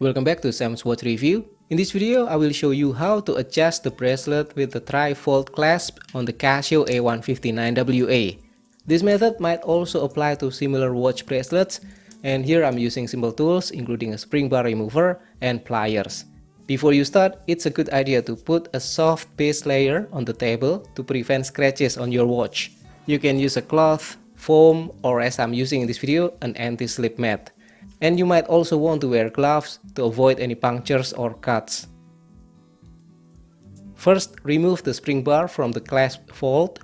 Welcome back to Sam's Watch Review. In this video, I will show you how to adjust the bracelet with the trifold clasp on the Casio A159W. This method might also apply to similar watch bracelets, and here I'm using simple tools including a spring bar remover and pliers. Before you start, it's a good idea to put a soft base layer on the table to prevent scratches on your watch. You can use a cloth, foam, or as I'm using in this video, an anti-slip mat. And you might also want to wear gloves to avoid any punctures or cuts. First, remove the spring bar from the clasp fold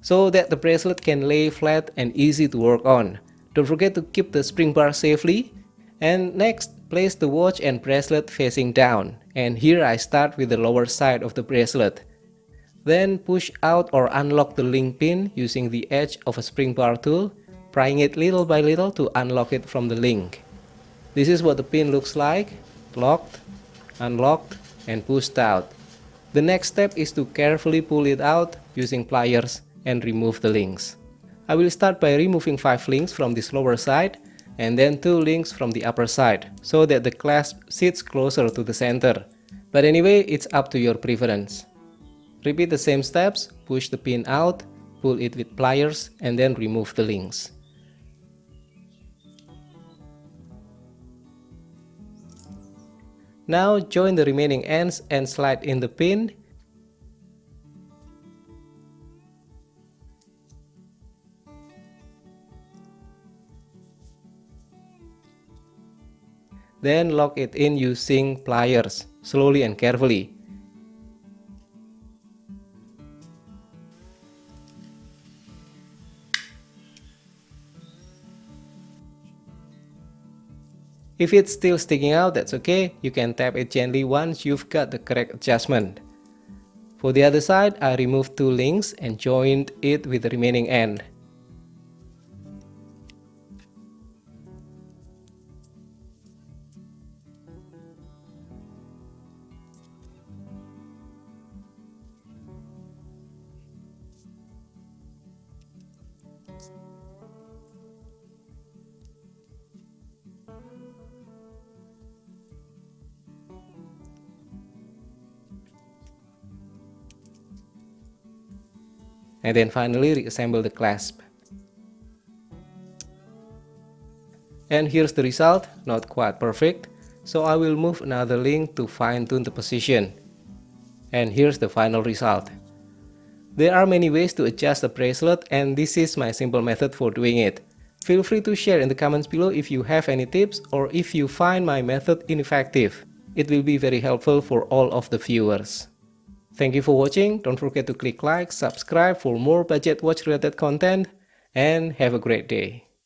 so that the bracelet can lay flat and easy to work on. Don't forget to keep the spring bar safely. And next, place the watch and bracelet facing down. And here I start with the lower side of the bracelet. Then push out or unlock the link pin using the edge of a spring bar tool, prying it little by little to unlock it from the link. This is what the pin looks like: locked, unlocked, and pushed out. The next step is to carefully pull it out using pliers and remove the links. I will start by removing 5 links from this lower side and then 2 links from the upper side so that the clasp sits closer to the center. But anyway, it's up to your preference. Repeat the same steps: push the pin out, pull it with pliers, and then remove the links. Now join the remaining ends and slide in the pin. Then lock it in using pliers, slowly and carefully. If it's still sticking out, that's okay. You can tap it gently once you've got the correct adjustment. For the other side, I removed 2 links and joined it with the remaining end. And then finally reassemble the clasp. And here's the result, not quite perfect, so I will move another link to fine-tune the position. And here's the final result. There are many ways to adjust the bracelet, and this is my simple method for doing it. Feel free to share in the comments below if you have any tips or if you find my method ineffective. It will be very helpful for all of the viewers. Thank you for watching. Don't forget to click like, subscribe for more budget watch related content, and have a great day.